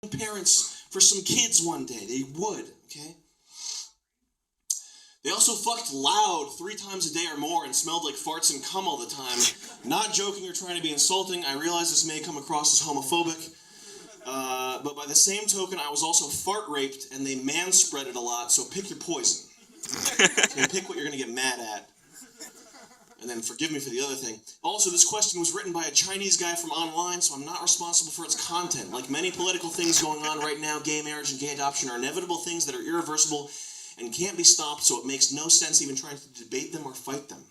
parents for some kids one day. They would, okay? They also fucked loud 3 times a day or more and smelled like farts and cum all the time. Not joking or trying to be insulting. I realize this may come across as homophobic. But by the same token, I was also fart raped and they man-spread it a lot, so pick your poison. So pick what you're going to get mad at. And then forgive me for the other thing. Also, this question was written by a Chinese guy from online, so I'm not responsible for its content. Like many political things going on right now, gay marriage and gay adoption are inevitable things that are irreversible and can't be stopped, so it makes no sense even trying to debate them or fight them.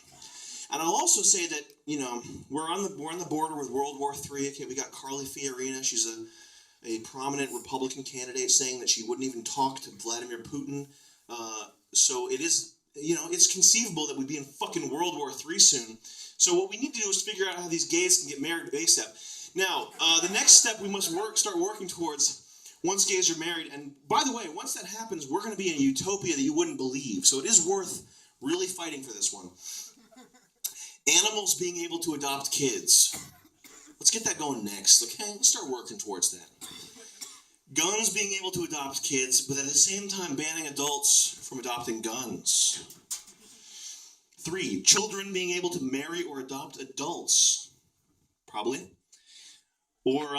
And I'll also say that, you know, we're on the border with World War III. Okay, we got Carly Fiorina. She's a prominent Republican candidate saying that she wouldn't even talk to Vladimir Putin. So it is, you know, it's conceivable that we'd be in fucking World War III soon. So what we need to do is figure out how these gays can get married ASAP. Now, the next step we must start working towards once gays are married. And by the way, once that happens, we're going to be in a utopia that you wouldn't believe. So it is worth really fighting for this one. Animals being able to adopt kids. Let's get that going next, okay? Let's start working towards that. Guns being able to adopt kids, but at the same time banning adults from adopting guns. 3, children being able to marry or adopt adults. Probably. Or,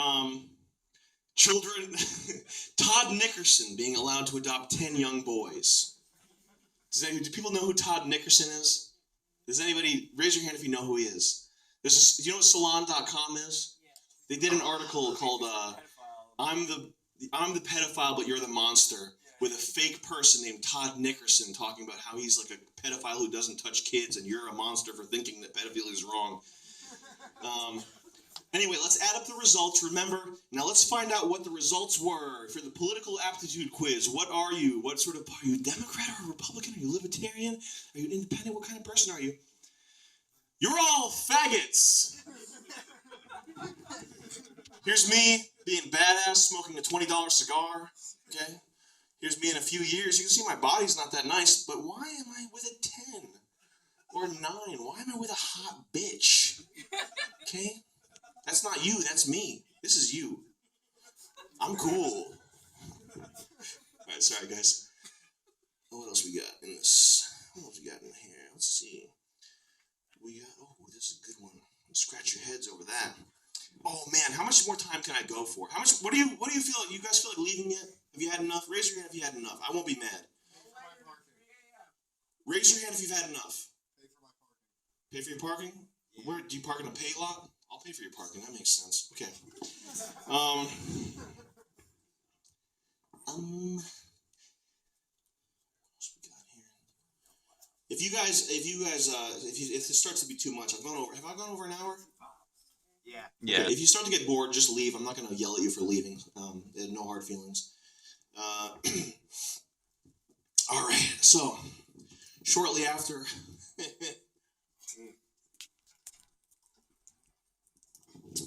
children, Todd Nickerson being allowed to adopt 10 young boys. Do people know who Todd Nickerson is? Does anybody, raise your hand if you know who he is. Do you know what Salon.com is? Yeah. They did an article called, I'm the pedophile, but you're the monster, with a fake person named Todd Nickerson talking about how he's like a pedophile who doesn't touch kids and you're a monster for thinking that pedophilia is wrong. Anyway, let's add up the results. Remember, now let's find out what the results were for the political aptitude quiz. What are you? What sort of, are you a Democrat or a Republican? Are you libertarian? Are you independent? What kind of person are you? You're all faggots! Here's me being badass, smoking a $20 cigar, okay? Here's me in a few years. You can see my body's not that nice, but why am I with a 10 or a 9? Why am I with a hot bitch? Okay? That's not you, that's me. This is you. I'm cool. Alright, sorry guys. What else we got in this? What else we got in here? Let's see. We got, oh, this is a good one. Scratch your heads over that. Oh man, how much more time can I go for? How much, what do you feel like? You guys feel like leaving yet? Have you had enough? Raise your hand if you had enough. I won't be mad. Raise your hand if you've had enough. Pay for your parking? Where, do you park in a pay lot? I'll pay for your parking. That makes sense. Okay. What else we got here? If this starts to be too much, have I gone over an hour? Yeah. Okay, if you start to get bored, just leave. I'm not going to yell at you for leaving. No hard feelings. All right. So, shortly after.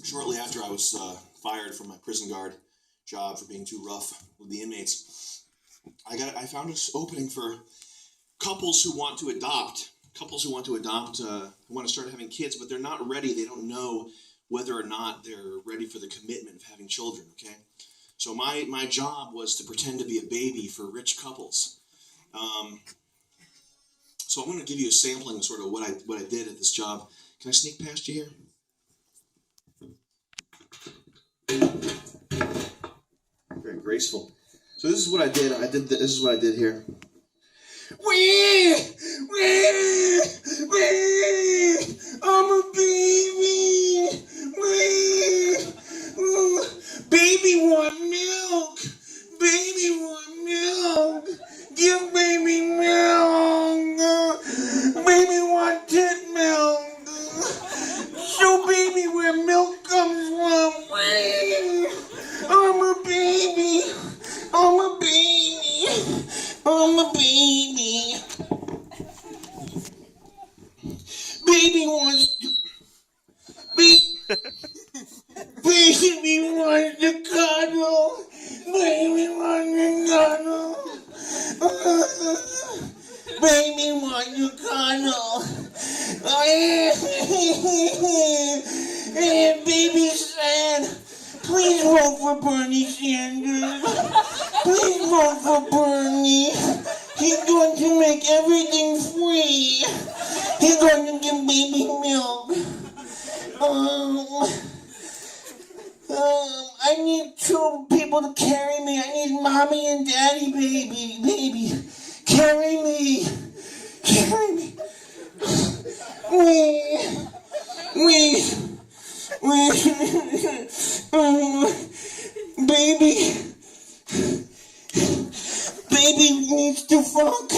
Shortly after I was fired from my prison guard job for being too rough with the inmates, I found this opening for couples who want to adopt. Who want to start having kids, but they're not ready. They don't know whether or not they're ready for the commitment of having children, okay? So my job was to pretend to be a baby for rich couples. So I'm going to give you a sampling of sort of what I did at this job. Can I sneak past you here? Very graceful. So this is what I did. This is what I did here. I'm a baby. Baby want milk. Baby want milk. Give baby milk. Baby want tit milk. Show baby where milk comes from. I'm a baby. I'm a baby. I'm a baby. Baby wants to. Baby wants to cuddle. Baby wants to cuddle. Baby wants to cuddle. And baby said, please Please vote for Bernie Sanders. Please vote for Bernie. He's going to make everything free. He's going to give baby milk. I need two people to carry me. I need mommy and daddy, baby. Carry me. Carry me. Baby needs to fuck.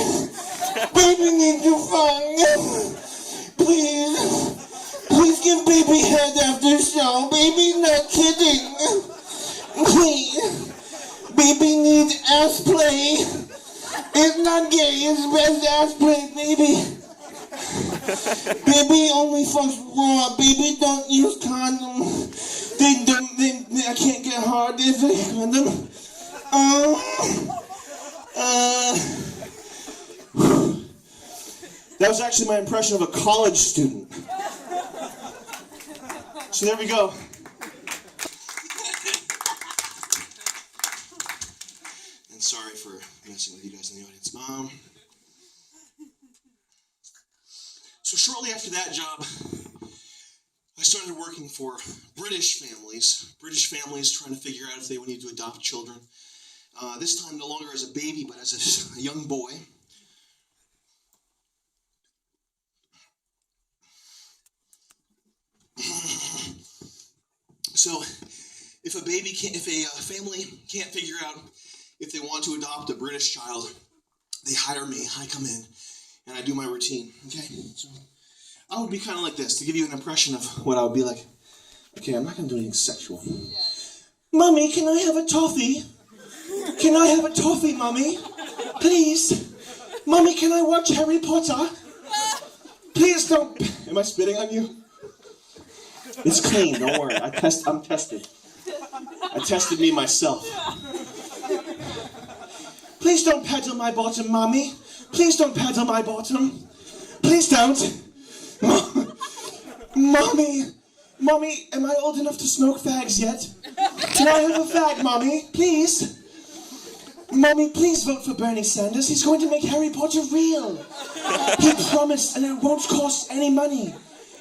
Baby needs to fuck. Please give baby head after show. Baby's not kidding. Please. Baby needs ass play. It's not gay, it's best ass play, baby. Baby only fucks raw. Baby don't use condom. I can't get hard. There's a condom. That was actually my impression of a college student. So there we go. And sorry for messing with you guys in the audience. So shortly after that job, I started working for British families trying to figure out if they would need to adopt children. This time no longer as a baby, but as a young boy. So if a family can't figure out if they want to adopt a British child, they hire me. I come in and I do my routine. Okay, so I would be kind of like this to give you an impression of what I would be like. Okay, I'm not gonna do anything sexual. Mommy, can I have a toffee? Can I have a toffee, Mommy? Please. Mommy, can I watch Harry Potter? Please don't. Am I spitting on you? It's clean, don't worry. I'm tested. I tested me myself. Please don't pedal my bottom, Mommy. Please don't pedal my bottom. Please don't. Mommy, am I old enough to smoke fags yet? Can I have a fag, Mommy? Please? Mommy, please vote for Bernie Sanders. He's going to make Harry Potter real. He promised, and it won't cost any money.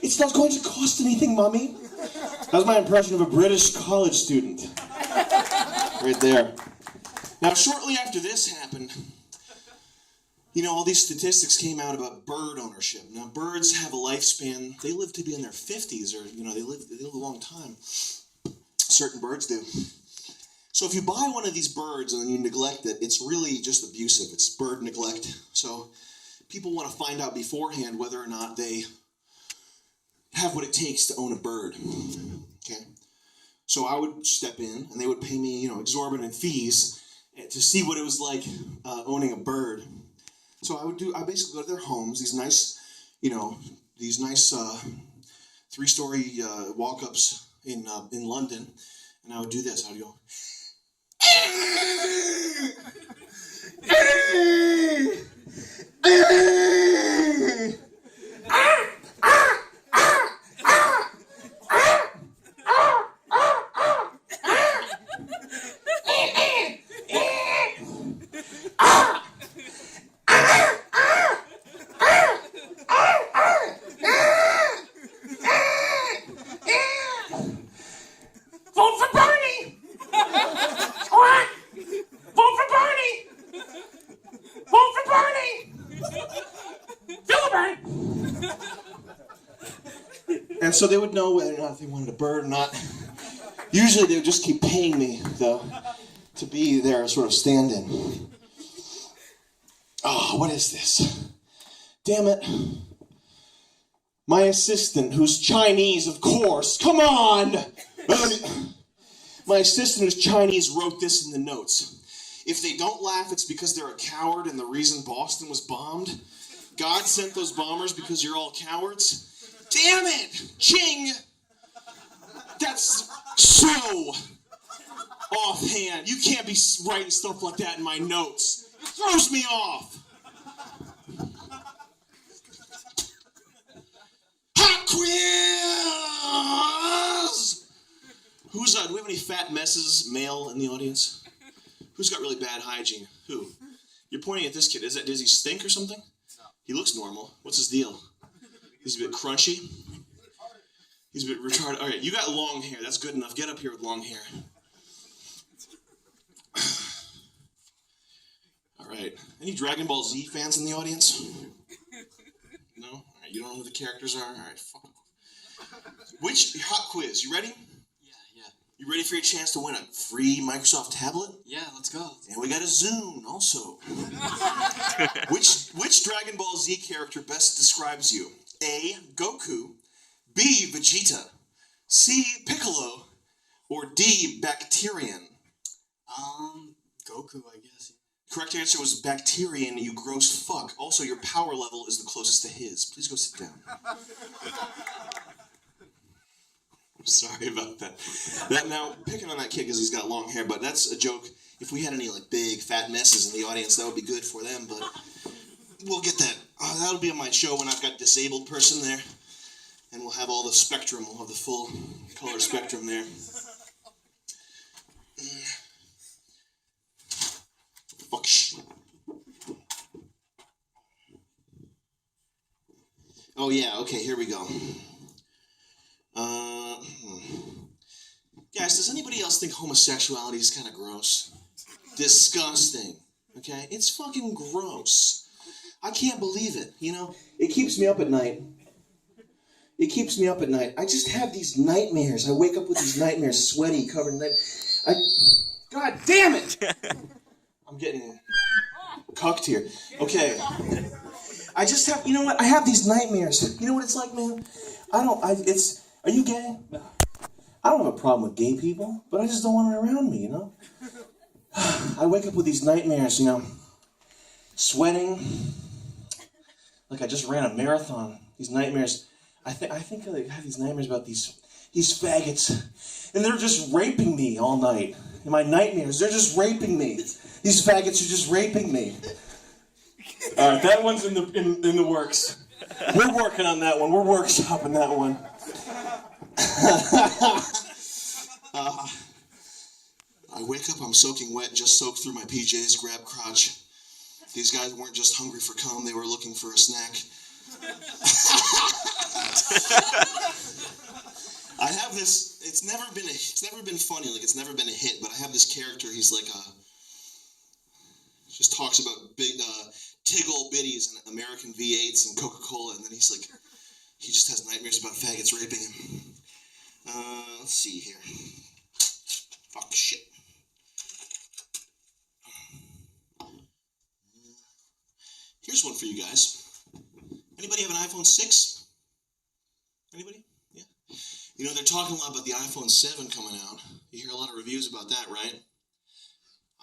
It's not going to cost anything, Mommy. That was my impression of a British college student. Right there. Now, shortly after this happened, all these statistics came out about bird ownership. Now, birds have a lifespan. They live to be in their 50s, or, they live a long time. Certain birds do. So if you buy one of these birds and then you neglect it, it's really just abusive. It's bird neglect. So people want to find out beforehand whether or not they have what it takes to own a bird. Okay? So I would step in, and they would pay me, exorbitant fees to see what it was like owning a bird. So I basically go to their homes, these nice 3-story walk-ups in London, and I would do this. I would go, vote for Bernie! What? Vote for Bernie! Vote for Bernie! Filiberry! And so they would know whether or not they wanted a bird or not. Usually they would just keep paying me, though, to be their sort of stand-in. Oh, what is this? Damn it. My assistant, who's Chinese, of course. Come on! My assistant, who's Chinese, wrote this in the notes. If they don't laugh, it's because they're a coward and the reason Boston was bombed. God sent those bombers because you're all cowards. Damn it! Ching! That's so offhand. You can't be writing stuff like that in my notes. It throws me off. Hot quiz! Who's do we have any fat messes, male, in the audience? Who's got really bad hygiene? Who? You're pointing at this kid. Does he stink or something? No. He looks normal. What's his deal? He's a bit crunchy. He's a bit retarded. All right, you got long hair. That's good enough. Get up here with long hair. All right. Any Dragon Ball Z fans in the audience? No? All right, you don't know who the characters are? All right, fuck. Which hot quiz? You ready? Yeah. You ready for your chance to win a free Microsoft tablet? Yeah, let's go. And we got a Zune also. Which Dragon Ball Z character best describes you? A. Goku, B. Vegeta, C. Piccolo, or D. Bacterian? Goku, I guess. Correct answer was Bacterian, you gross fuck. Also, your power level is the closest to his. Please go sit down. I'm sorry about that. Now, picking on that kid because he's got long hair, but that's a joke. If we had any like big fat messes in the audience, that would be good for them, but we'll get that. That'll be on my show when I've got disabled person there. And we'll have all the spectrum. We'll have the full color spectrum there. Fuck shit. Oh yeah, okay, here we go. Guys, does anybody else think homosexuality is kind of gross? Disgusting. Okay? It's fucking gross. I can't believe it, you know? It keeps me up at night. It keeps me up at night. I just have these nightmares. I wake up with these nightmares, sweaty, covered in God damn it! I'm getting cucked here. Okay. I just have, you know what? I have these nightmares. You know what it's like, man? Are you gay? I don't have a problem with gay people, but I just don't want it around me, you know? I wake up with these nightmares, you know, sweating, like I just ran a marathon. These nightmares, I think I have these nightmares about these faggots, and they're just raping me all night. In my nightmares, they're just raping me. These faggots are just raping me. All right, that one's in the works. We're working on that one. We're workshopping that one. I wake up, I'm soaking wet, just soaked through my PJs, grab crotch. These guys weren't just hungry for cum, they were looking for a snack. I have this, it's never been funny, like it's never been a hit, but I have this character, he's like just talks about big Tiggle Bitties and American V8s and Coca-Cola, and then he's like, he just has nightmares about faggots raping him. Let's see here. Fuck shit. Here's one for you guys. Anybody have an iPhone 6? Anybody? Yeah. You know, they're talking a lot about the iPhone 7 coming out. You hear a lot of reviews about that, right?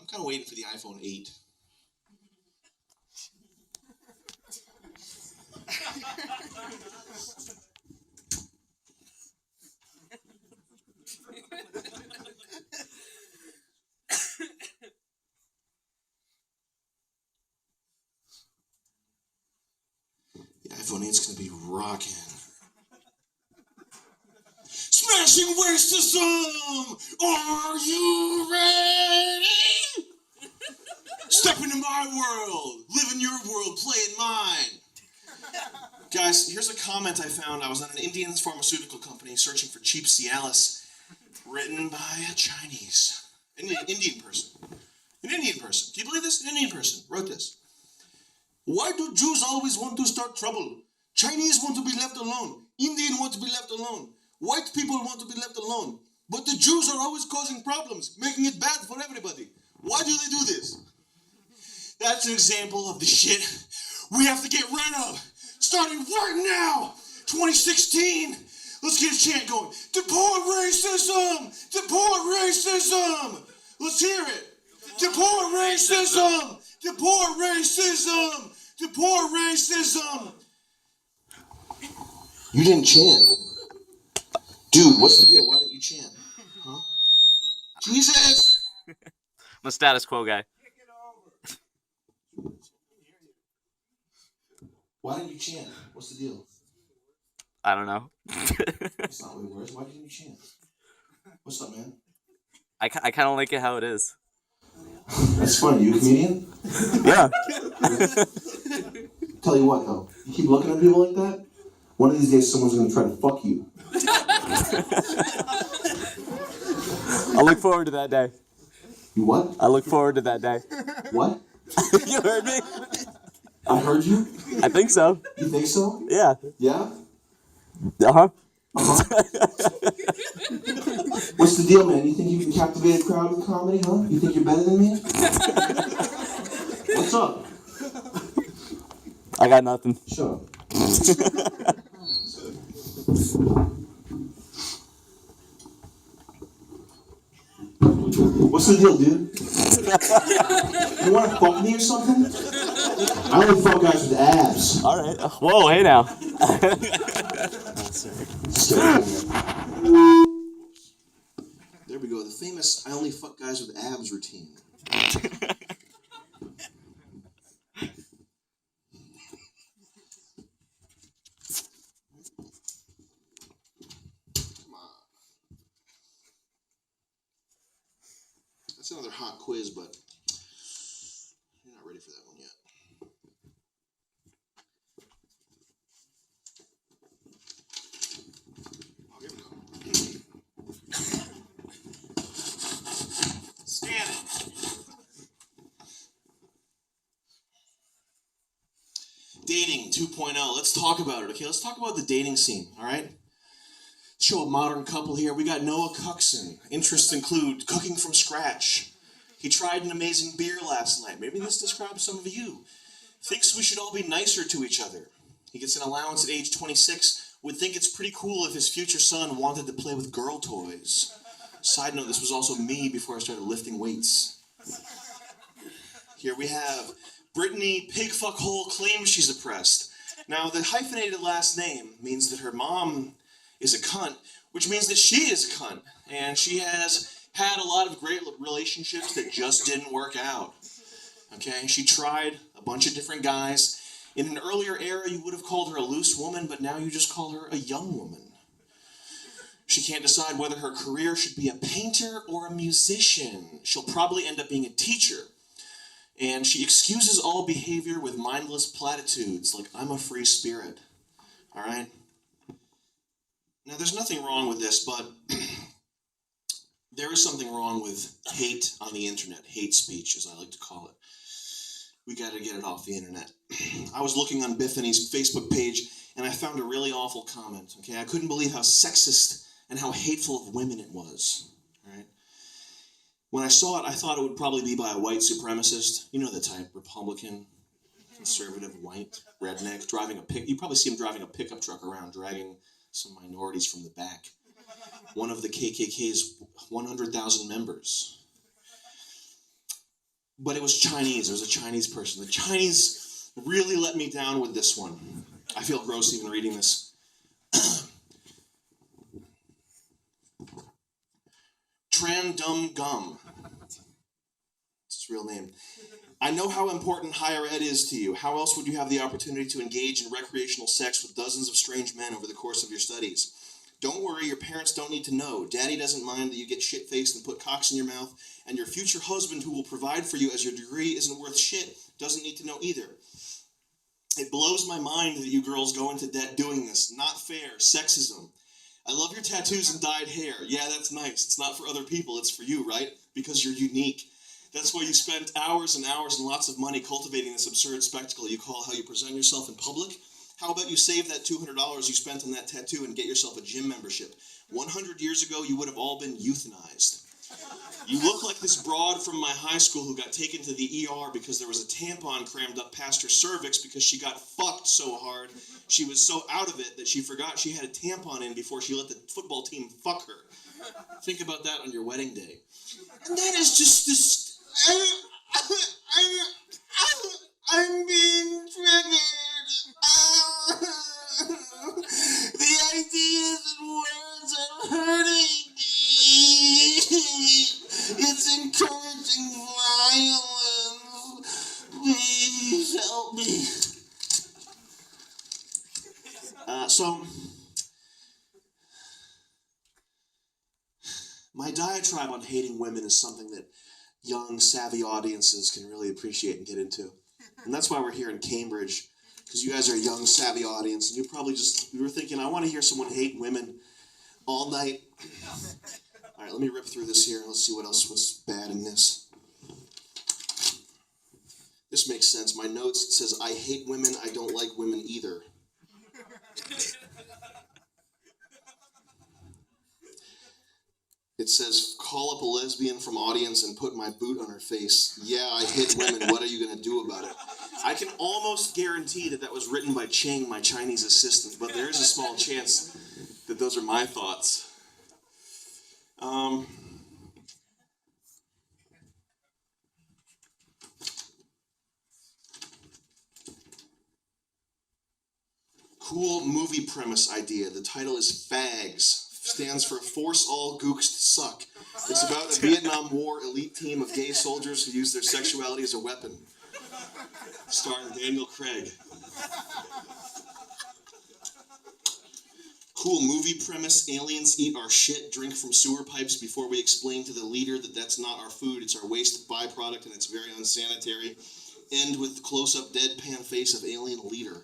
I'm kind of waiting for the iPhone 8. The iPhone 8's gonna be rocking. Smashing racism! Are you ready? Step into my world, live in your world, play in mine. Guys, here's a comment I found. I was on an Indian pharmaceutical company searching for cheap Cialis, written by a Chinese, an Indian person. An Indian person. Do you believe this? An Indian person wrote this. Why do Jews always want to start trouble? Chinese want to be left alone. Indian want to be left alone. White people want to be left alone. But the Jews are always causing problems, making it bad for everybody. Why do they do this? That's an example of the shit we have to get rid of. Starting right now. 2016. Let's get a chant going. Deport racism! Deport racism! Let's hear it. Deport racism! Deport racism! Deport racism! You didn't chant. Dude, what's the deal? Why didn't you chant? Huh? Jesus! I'm a status quo guy. Why didn't you chant? What's the deal? I don't know. That's not what it was. Why didn't you chant? What's up, man? I kind of like it how it is. That's funny. You a comedian? Yeah. Tell you what, though. You keep looking at people like that, one of these days someone's gonna try to fuck you. I look forward to that day. You what? I look forward to that day. What? You heard me? I heard you? I think so. You think so? Yeah. Yeah? Uh-huh. What's the deal, man? You think you can captivate a crowd with comedy, huh? You think you're better than me? What's up? I got nothing. Shut up. What's the deal, dude? You wanna fuck me or something? I only fuck guys with abs. All right. Whoa, hey now. There we go. The famous "I only fuck guys with abs" routine. Come on. That's another hot quiz, but you're not ready for that one yet. Oh, here we go. Scan it. Dating 2.0. Let's talk about it, okay? Let's talk about the dating scene, all right? Show a modern couple here. We got Noah Cuxon. Interests include cooking from scratch. He tried an amazing beer last night. Maybe this describes some of you. Thinks we should all be nicer to each other. He gets an allowance at age 26. Would think it's pretty cool if his future son wanted to play with girl toys. Side note, this was also me before I started lifting weights. Here we have Brittany Pigfuckhole claims she's oppressed. Now, the hyphenated last name means that her mom is a cunt, which means that she is a cunt. And she has had a lot of great relationships that just didn't work out. Okay, she tried a bunch of different guys. In an earlier era, you would have called her a loose woman, but now you just call her a young woman. She can't decide whether her career should be a painter or a musician. She'll probably end up being a teacher. And she excuses all behavior with mindless platitudes, like, I'm a free spirit. All right? Now, there's nothing wrong with this, but there is something wrong with hate on the internet. Hate speech, as I like to call it. We got to get it off the internet. I was looking on Biffany's Facebook page, and I found a really awful comment. Okay, I couldn't believe how sexist and how hateful of women it was. All right. When I saw it, I thought it would probably be by a white supremacist. You know the type: Republican, conservative, white, redneck, driving a pick. You probably see him driving a pickup truck around, dragging some minorities from the back. One of the KKK's 100,000 members. But it was Chinese. It was a Chinese person. The Chinese really let me down with this one. I feel gross even reading this. Tran Dum Gum. It's his real name. I know how important higher ed is to you. How else would you have the opportunity to engage in recreational sex with dozens of strange men over the course of your studies? Don't worry, your parents don't need to know. Daddy doesn't mind that you get shit-faced and put cocks in your mouth, and your future husband who will provide for you as your degree isn't worth shit doesn't need to know either. It blows my mind that you girls go into debt doing this. Not fair. Sexism. I love your tattoos and dyed hair. Yeah, that's nice. It's not for other people. It's for you, right? Because you're unique. That's why you spend hours and hours and lots of money cultivating this absurd spectacle you call how you present yourself in public. How about you save that $200 you spent on that tattoo and get yourself a gym membership? 100 years ago, you would have all been euthanized. You look like this broad from my high school who got taken to the ER because there was a tampon crammed up past her cervix because she got fucked so hard. She was so out of it that she forgot she had a tampon in before she let the football team fuck her. Think about that on your wedding day. And that is just this... I'm being triggered. The ideas and words are hurting me. It's encouraging violence. Please help me. My diatribe on hating women is something that young, savvy audiences can really appreciate and get into. And that's why we're here in Cambridge, because you guys are a young, savvy audience, and you were thinking, I want to hear someone hate women all night. All right, let me rip through this here. Let's see what's bad in this. This makes sense. My notes says, I hate women, I don't like women either. It says, call up a lesbian from audience and put my boot on her face. Yeah, I hate women. What are you going to do about it? I can almost guarantee that was written by Cheng, my Chinese assistant, but there is a small chance that those are my thoughts. Cool movie premise idea. The title is Fags. Stands for Force All Gooks to Suck. It's about a Vietnam War elite team of gay soldiers who use their sexuality as a weapon. Starring Daniel Craig. Cool movie premise. Aliens eat our shit, drink from sewer pipes before we explain to the leader that that's not our food, it's our waste byproduct and it's very unsanitary. End with close-up deadpan face of alien leader.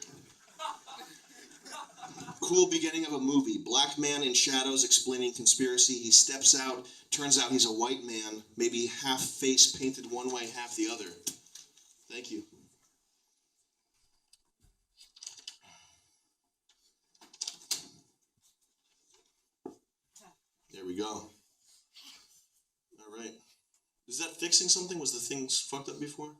Cool beginning of a movie. Black man in shadows explaining conspiracy. He steps out. Turns out he's a white man. Maybe half face painted one way, half the other. Thank you. There we go. All right. Is that fixing something? Was the thing fucked up before?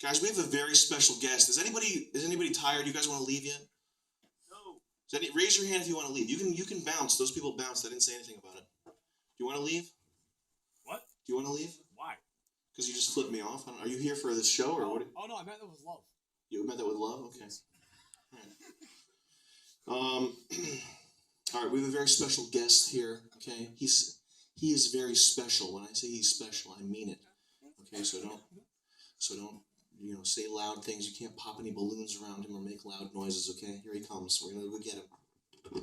Guys, we have a very special guest. Is anybody tired? You guys want to leave yet? No. Raise your hand if you want to leave. You can bounce. Those people bounced. I didn't say anything about it. Do you want to leave? What? Do you want to leave? Why? Because you just flipped me off. Are you here for this show or what? Oh no, I meant that with love. You meant that with love? Okay. All right. All right. We have a very special guest here. Okay. He is very special. When I say he's special, I mean it. Okay. So don't say loud things. You can't pop any balloons around him or make loud noises, okay? Here he comes. We're going to go get him. Are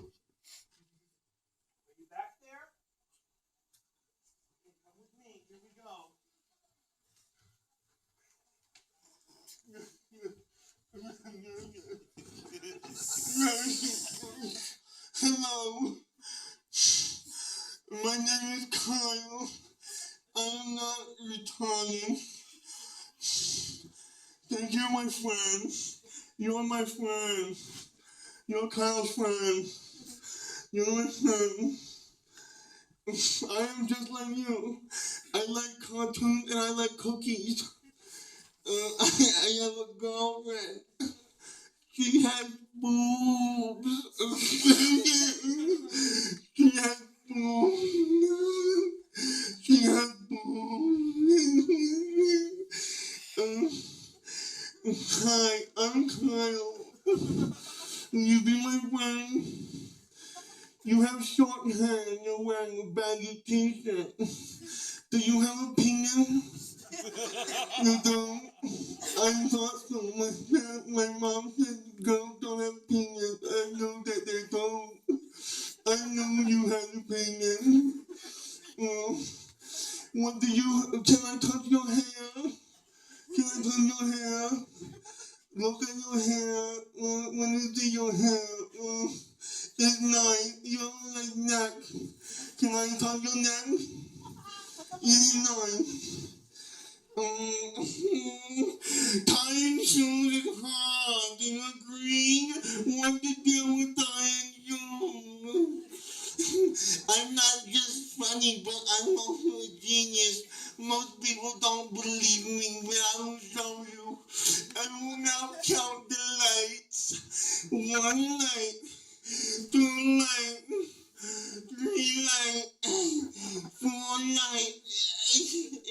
you back there? Okay, come with me. Here we go. Hello. My name is Kyle. I'm not retarded. Thank you, my friend. You're my friend. You're Kyle's friend. You're my friend. I am just like you. I like cartoons and I like cookies. I have a girlfriend. She has boobs. She has boobs. She has boobs. Hi, I'm Kyle. Will you be my friend? You have short hair and you're wearing a baggy t-shirt. Do you have a penis? You don't? I thought so. My mom said girls don't have penis. I know that they don't. I know you have a penis. Can I touch your hair? Can I touch your hair? Look at your hair. When you do your hair, it's nice. You don't like neck. Can I touch your neck? It's nice. Tying shoes is hard. Do you agree? What's the deal with tying shoes? I'm not just funny, but I'm also a genius. Most people don't believe me, but I will show you. I will now count the lights. 1 light, 2 light, 3 light, 4 light.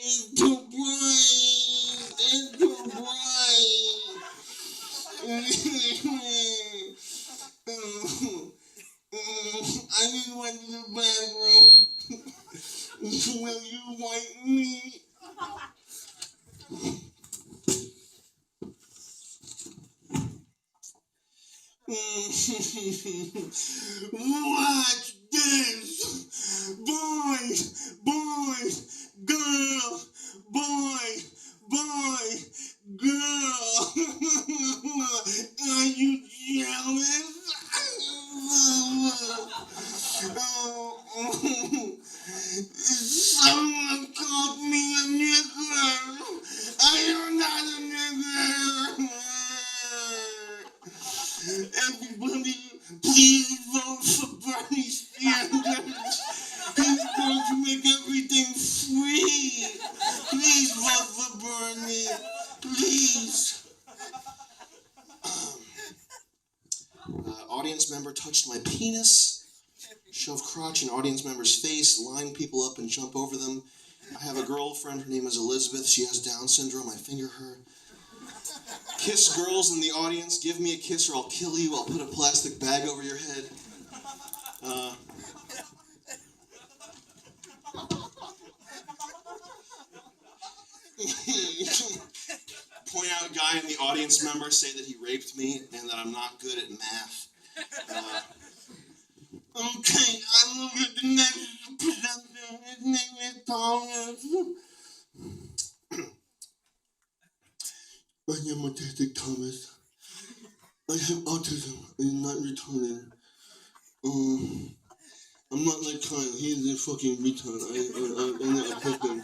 It's too bright. It's too bright. I just went to the bathroom. Will you wipe me? Watch this. Boy, boy, girl, boy, boy, girl. Are you jealous? Someone called me a nigger. I am not a nigger. Everybody, please vote for Bernie Sanders. He's going to make everything free. Please vote for Bernie. Please. Audience member touched my penis. Shove crotch in audience member's face, line people up and jump over them. I have a girlfriend, her name is Elizabeth. She has Down syndrome. I finger her. Kiss girls in the audience. Give me a kiss or I'll kill you. I'll put a plastic bag over your head. Point out a guy in the audience member, say that he raped me and that I'm not good at math. Okay, I look at the next presenter. His name is Thomas. I am autistic, Thomas. I have autism. I'm not retarded. I'm not like Kyle. He is a fucking retard. I'm not a victim.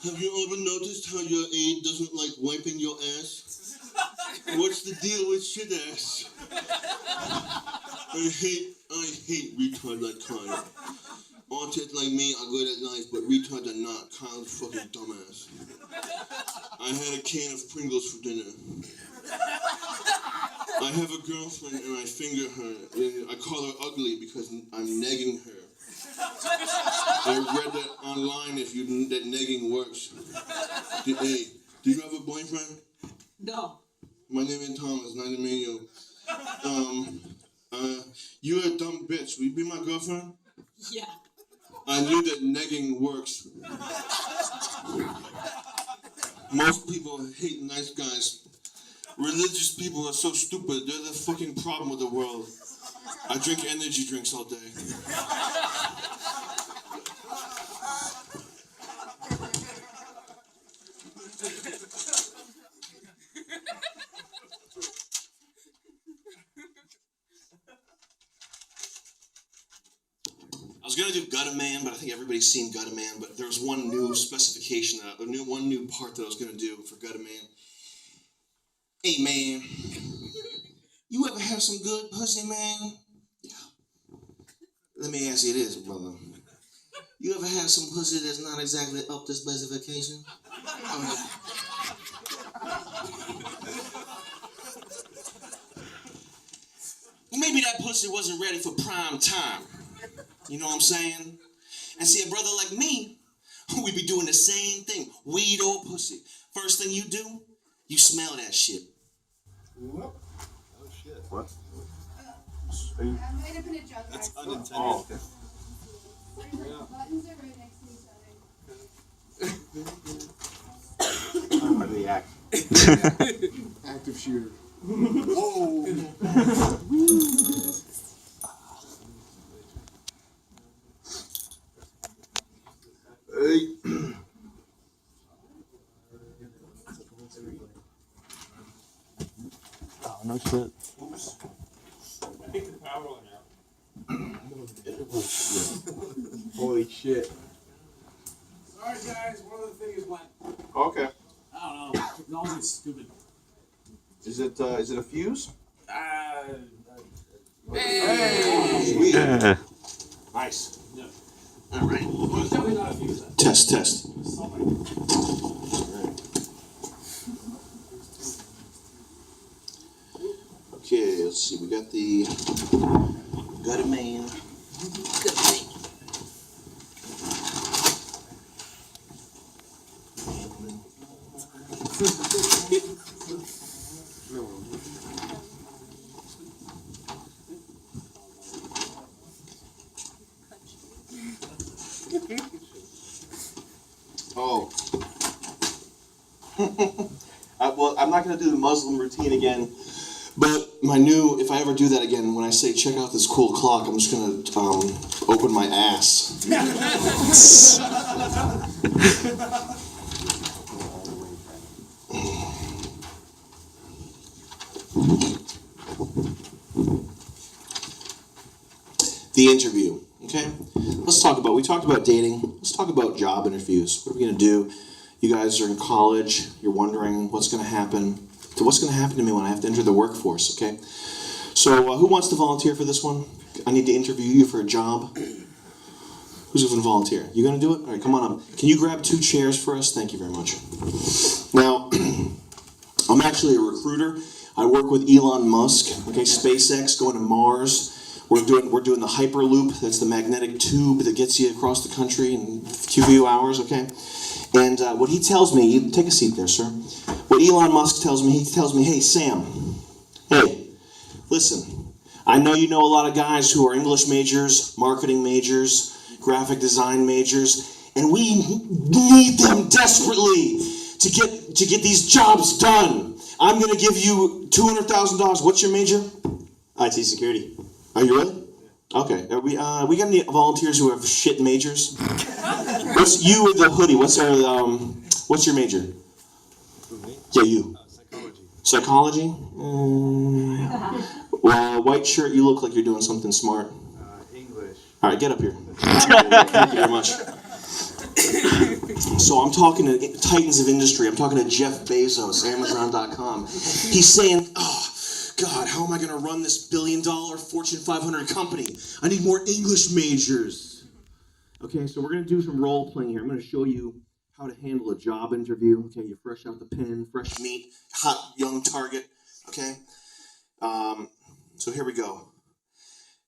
Have you ever noticed how your aide doesn't like wiping your ass? What's the deal with shit ass? I hate retards like Kyle. Autists like me are good at life, but retards are not. Kyle's fucking dumbass. I had a can of Pringles for dinner. I have a girlfriend and I finger her. And I call her ugly because I'm negging her. I read that online that negging works. Hey, do you have a boyfriend? No. My name is Thomas. Nice to meet you. You're a dumb bitch. Will you be my girlfriend? Yeah. I knew that negging works. Most people hate nice guys. Religious people are so stupid. They're the fucking problem with the world. I drink energy drinks all day. I was gonna do Gutter Man, but I think everybody's seen Gutter Man. But there was one new specification, one new part that I was gonna do for Gutter Man. Hey man, you ever have some good pussy, man? Yeah. Let me ask you this, brother. You ever have some pussy that's not exactly up to specification? Oh, yeah. Maybe that pussy wasn't ready for prime time. You know what I'm saying? And see, a brother like me, we be doing the same thing. Weed or pussy. First thing you do, you smell that shit. Oh shit. What? I might have been a joke. That's guys. unintended. Oh, okay. The buttons are right next to each other. How do they act? Active shooter. Hey. Oh, no shit. Holy shit. Sorry guys, one of the things went. Okay. I don't know. Technology's stupid. Is it a fuse? Sweet. Yeah. Nice. Yeah. All right. Well, it's definitely not a fuse. Test. Something. Okay, let's see. We got the Gutter Man. Oh. Well, I'm not going to do the Muslim routine again, But if I ever do that again, when I say check out this cool clock, I'm just gonna open my ass. The interview, okay? We talked about dating. Let's talk about job interviews. What are we gonna do? You guys are in college. You're wondering what's gonna happen. What's gonna happen to me when I have to enter the workforce, okay? So who wants to volunteer for this one? I need to interview you for a job. Who's going to volunteer? You gonna do it? All right, come on up. Can you grab 2 chairs for us? Thank you very much. Now, I'm actually a recruiter. I work with Elon Musk, okay, SpaceX, going to Mars. We're doing the Hyperloop. That's the magnetic tube that gets you across the country in a few hours, okay? And what he tells me, take a seat there, sir. What Elon Musk tells me, hey, Sam, hey, listen, I know you know a lot of guys who are English majors, marketing majors, graphic design majors, and we need them desperately to get these jobs done. I'm going to give you $200,000. What's your major? IT security. Are you really? Okay. We got any volunteers who have shit majors? What's you with the hoodie? What's your major? Yeah, you. Psychology? Well, white shirt, you look like you're doing something smart. English. All right, get up here. Thank you very much. So I'm talking to titans of industry. I'm talking to Jeff Bezos, Amazon.com. He's saying, oh, God, how am I going to run this billion-dollar Fortune 500 company? I need more English majors. Okay, so we're going to do some role-playing here. I'm going to show you how to handle a job interview. Okay, you're fresh out the pen, fresh meat, hot, young target. Okay? So here we go.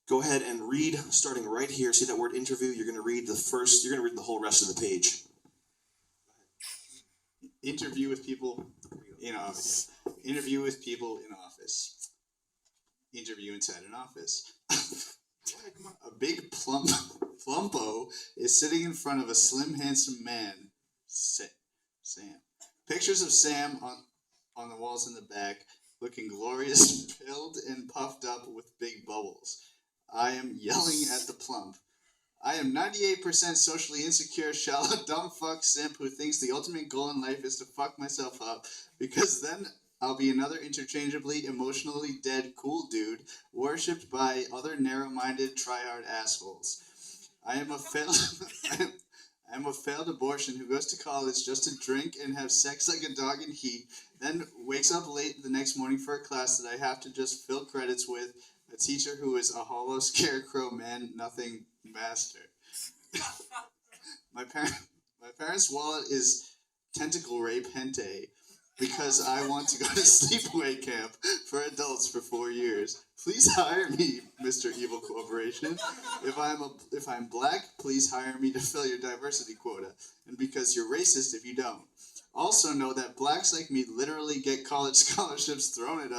Go ahead and read, starting right here. See that word interview? You're going to read the whole rest of the page. Interview with people in office. Interview with people in office. Interview inside an office. A big plumpo is sitting in front of a slim, handsome man. Sam. Pictures of Sam on the walls in the back, looking glorious, filled and puffed up with big bubbles. I am yelling at the plump. I am 98% socially insecure, shallow, dumb fuck simp who thinks the ultimate goal in life is to fuck myself up, because then I'll be another interchangeably emotionally dead cool dude, worshipped by other narrow-minded try-hard assholes. I am a failed abortion who goes to college just to drink and have sex like a dog in heat, then wakes up late the next morning for a class that I have to just fill credits with, a teacher who is a hollow scarecrow man, nothing master. My parents' wallet is tentacle rape hentai because I want to go to sleepaway camp for adults for 4 years. Please hire me, Mr. Evil Corporation. If I'm black, please hire me to fill your diversity quota. And because you're racist if you don't. Also know that blacks like me literally get college scholarships thrown at us.